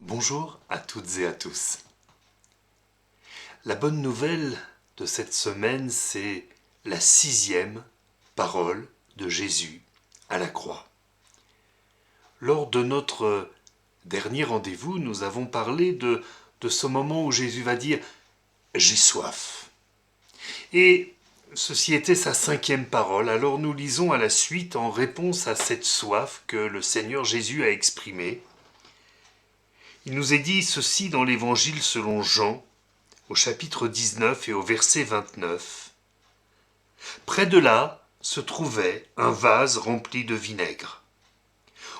Bonjour à toutes et à tous. La bonne nouvelle de cette semaine, c'est la 6e parole de Jésus à la croix. Lors de notre dernier rendez-vous, nous avons parlé de ce moment où Jésus va dire « J'ai soif ». Et ceci était sa 5e parole. Alors nous lisons à la suite, en réponse à cette soif que le Seigneur Jésus a exprimée. Il nous est dit ceci dans l'Évangile selon Jean, au chapitre 19 et au verset 29. Près de là se trouvait un vase rempli de vinaigre.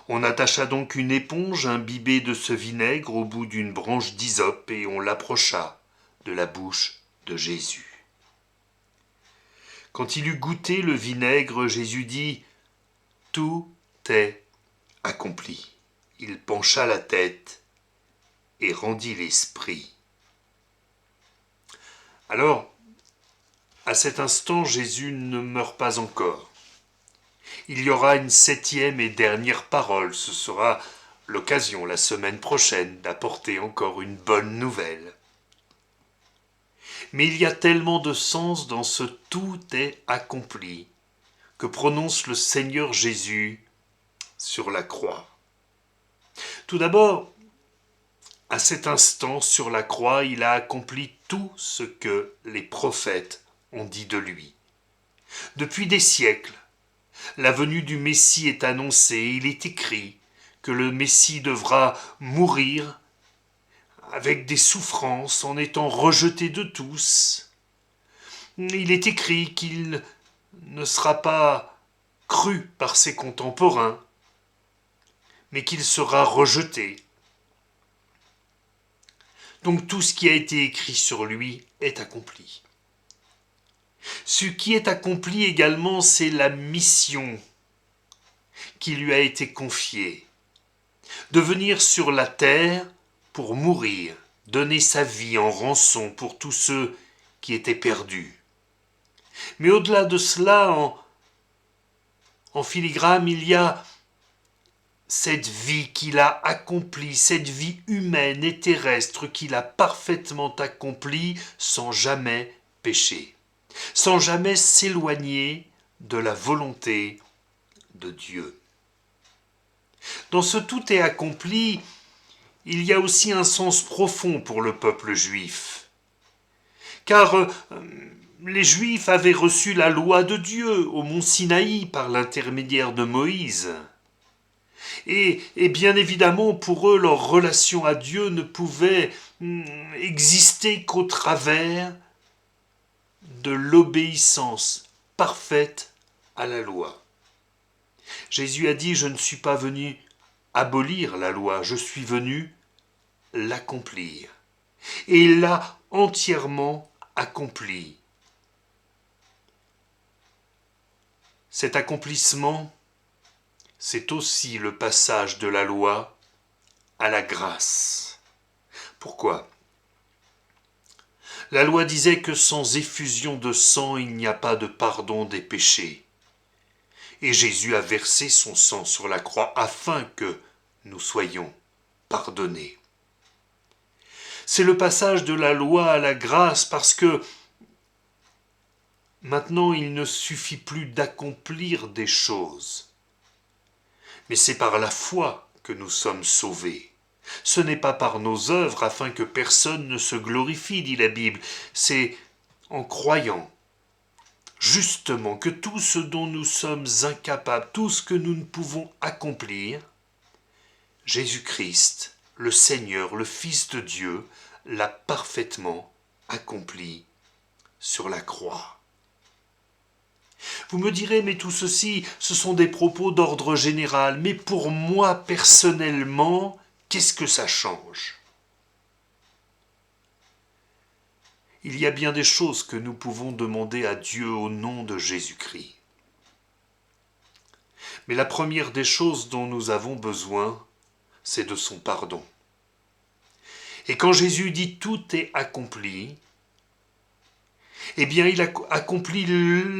On attacha donc une éponge imbibée de ce vinaigre au bout d'une branche d'hysope et on l'approcha de la bouche de Jésus. Quand il eut goûté le vinaigre, Jésus dit « Tout est accompli ». Il pencha la tête et rendit l'esprit. Alors, à cet instant, Jésus ne meurt pas encore. Il y aura une 7e et dernière parole. Ce sera l'occasion la semaine prochaine d'apporter encore une bonne nouvelle. Mais il y a tellement de sens dans ce « tout est accompli » que prononce le Seigneur Jésus sur la croix. Tout d'abord, à cet instant, sur la croix, il a accompli tout ce que les prophètes ont dit de lui. Depuis des siècles, la venue du Messie est annoncée. Il est écrit que le Messie devra mourir avec des souffrances en étant rejeté de tous. Il est écrit qu'il ne sera pas cru par ses contemporains, mais qu'il sera rejeté. Donc tout ce qui a été écrit sur lui est accompli. Ce qui est accompli également, c'est la mission qui lui a été confiée, de venir sur la terre pour mourir, donner sa vie en rançon pour tous ceux qui étaient perdus. Mais au-delà de cela, en filigrane, il y a cette vie qu'il a accomplie, cette vie humaine et terrestre qu'il a parfaitement accomplie sans jamais pécher, sans jamais s'éloigner de la volonté de Dieu. Dans ce tout est accompli, il y a aussi un sens profond pour le peuple juif. Car les Juifs avaient reçu la loi de Dieu au mont Sinaï par l'intermédiaire de Moïse. Et bien évidemment, pour eux, leur relation à Dieu ne pouvait exister qu'au travers de l'obéissance parfaite à la loi. Jésus a dit « Je ne suis pas venu abolir la loi, je suis venu l'accomplir. » Et il l'a entièrement accompli. Cet accomplissement, c'est aussi le passage de la loi à la grâce. Pourquoi ? La loi disait que sans effusion de sang, il n'y a pas de pardon des péchés. Et Jésus a versé son sang sur la croix afin que nous soyons pardonnés. C'est le passage de la loi à la grâce parce que maintenant il ne suffit plus d'accomplir des choses. Mais c'est par la foi que nous sommes sauvés. Ce n'est pas par nos œuvres afin que personne ne se glorifie, dit la Bible. C'est en croyant justement que tout ce dont nous sommes incapables, tout ce que nous ne pouvons accomplir, Jésus-Christ, le Seigneur, le Fils de Dieu, l'a parfaitement accompli sur la croix. Vous me direz, mais tout ceci, ce sont des propos d'ordre général, mais pour moi personnellement, qu'est-ce que ça change ? Il y a bien des choses que nous pouvons demander à Dieu au nom de Jésus-Christ. Mais la première des choses dont nous avons besoin, c'est de son pardon. Et quand Jésus dit « tout est accompli », eh bien il accomplit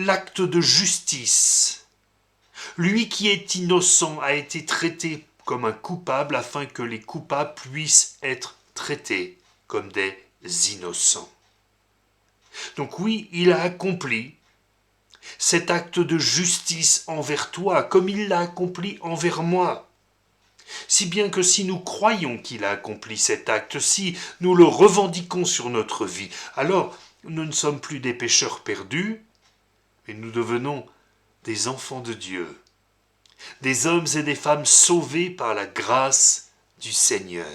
l'acte de justice. Lui qui est innocent a été traité comme un coupable afin que les coupables puissent être traités comme des innocents. Donc oui, il a accompli cet acte de justice envers toi, comme il l'a accompli envers moi. Si bien que si nous croyons qu'il a accompli cet acte, si nous le revendiquons sur notre vie, alors nous ne sommes plus des pécheurs perdus, mais nous devenons des enfants de Dieu, des hommes et des femmes sauvés par la grâce du Seigneur.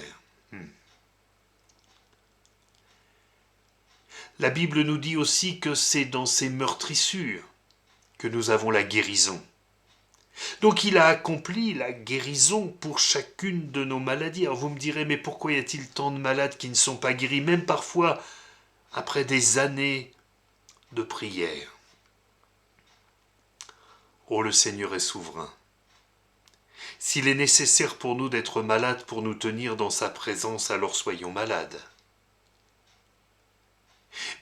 La Bible nous dit aussi que c'est dans ces meurtrissures que nous avons la guérison. Donc il a accompli la guérison pour chacune de nos maladies. Alors vous me direz, mais pourquoi y a-t-il tant de malades qui ne sont pas guéris, même parfois après des années de prière? Oh, le Seigneur est souverain. S'il est nécessaire pour nous d'être malades pour nous tenir dans sa présence, alors soyons malades.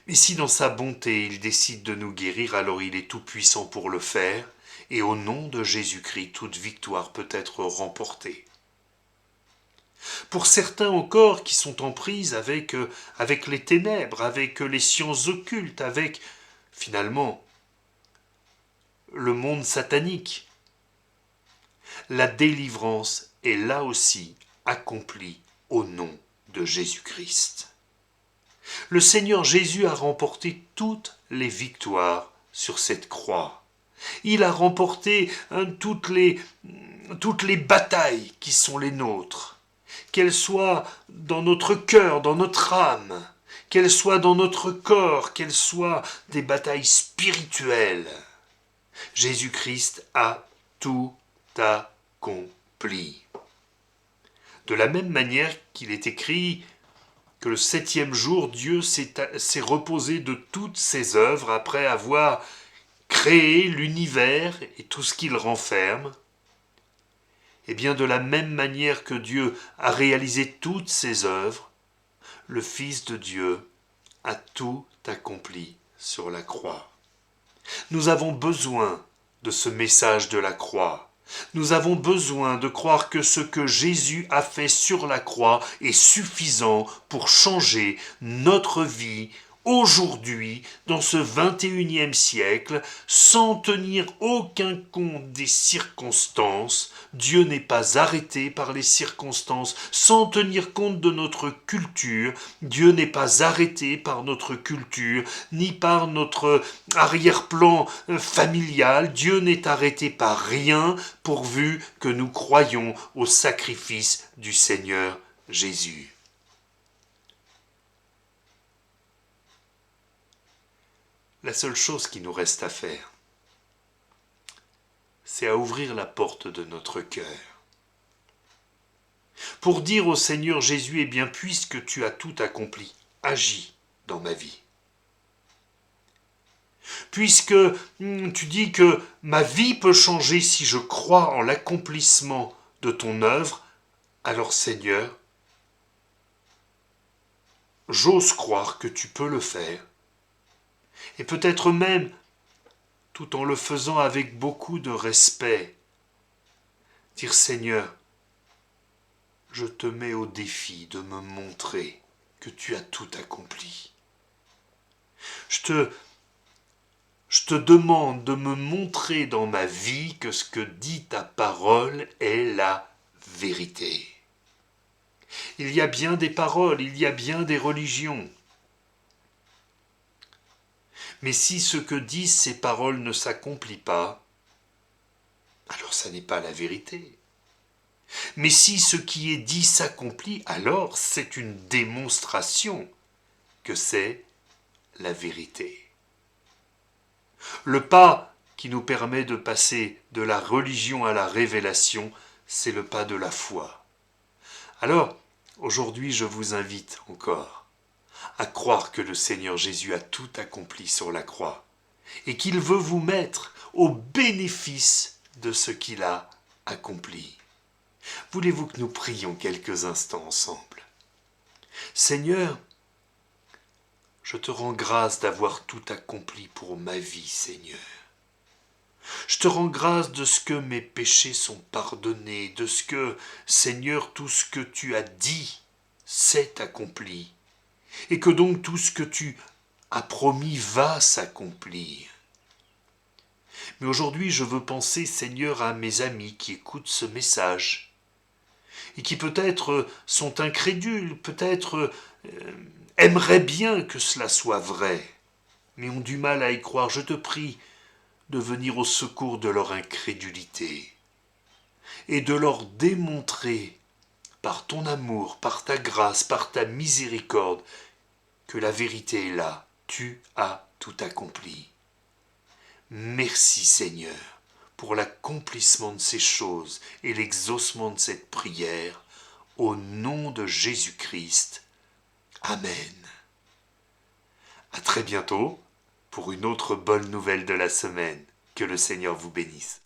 Mais si dans sa bonté il décide de nous guérir, alors il est tout-puissant pour le faire, et au nom de Jésus-Christ, toute victoire peut être remportée. Pour certains encore qui sont en prise avec les ténèbres, avec les sciences occultes, avec finalement le monde satanique, la délivrance est là aussi accomplie au nom de Jésus-Christ. Le Seigneur Jésus a remporté toutes les victoires sur cette croix. Il a remporté toutes les batailles qui sont les nôtres, qu'elles soient dans notre cœur, dans notre âme, qu'elles soient dans notre corps, qu'elles soient des batailles spirituelles. Jésus-Christ a tout accompli. De la même manière qu'il est écrit que le 7e jour, Dieu s'est reposé de toutes ses œuvres après avoir créé l'univers et tout ce qu'il renferme. Et bien de la même manière que Dieu a réalisé toutes ses œuvres, le Fils de Dieu a tout accompli sur la croix. Nous avons besoin de ce message de la croix. Nous avons besoin de croire que ce que Jésus a fait sur la croix est suffisant pour changer notre vie aujourd'hui, dans ce 21e siècle, sans tenir aucun compte des circonstances. Dieu n'est pas arrêté par les circonstances, sans tenir compte de notre culture. Dieu n'est pas arrêté par notre culture, ni par notre arrière-plan familial. Dieu n'est arrêté par rien, pourvu que nous croyons au sacrifice du Seigneur Jésus. La seule chose qui nous reste à faire, c'est à ouvrir la porte de notre cœur pour dire au Seigneur Jésus, eh bien, puisque tu as tout accompli, agis dans ma vie. Puisque tu dis que ma vie peut changer si je crois en l'accomplissement de ton œuvre, alors Seigneur, j'ose croire que tu peux le faire. Et peut-être même, tout en le faisant avec beaucoup de respect, dire Seigneur, je te mets au défi de me montrer que tu as tout accompli. Je te demande de me montrer dans ma vie que ce que dit ta parole est la vérité. Il y a bien des paroles, il y a bien des religions. Mais si ce que disent ces paroles ne s'accomplit pas, alors ça n'est pas la vérité. Mais si ce qui est dit s'accomplit, alors c'est une démonstration que c'est la vérité. Le pas qui nous permet de passer de la religion à la révélation, c'est le pas de la foi. Alors, aujourd'hui, je vous invite encore à croire que le Seigneur Jésus a tout accompli sur la croix et qu'il veut vous mettre au bénéfice de ce qu'il a accompli. Voulez-vous que nous prions quelques instants ensemble? Seigneur, je te rends grâce d'avoir tout accompli pour ma vie, Seigneur. Je te rends grâce de ce que mes péchés sont pardonnés, de ce que, Seigneur, tout ce que tu as dit s'est accompli, et que donc tout ce que tu as promis va s'accomplir. Mais aujourd'hui, je veux penser, Seigneur, à mes amis qui écoutent ce message, et qui peut-être sont incrédules, peut-être aimeraient bien que cela soit vrai, mais ont du mal à y croire. Je te prie de venir au secours de leur incrédulité et de leur démontrer par ton amour, par ta grâce, par ta miséricorde, que la vérité est là. Tu as tout accompli. Merci Seigneur pour l'accomplissement de ces choses et l'exaucement de cette prière. Au nom de Jésus-Christ. Amen. À très bientôt pour une autre bonne nouvelle de la semaine. Que le Seigneur vous bénisse.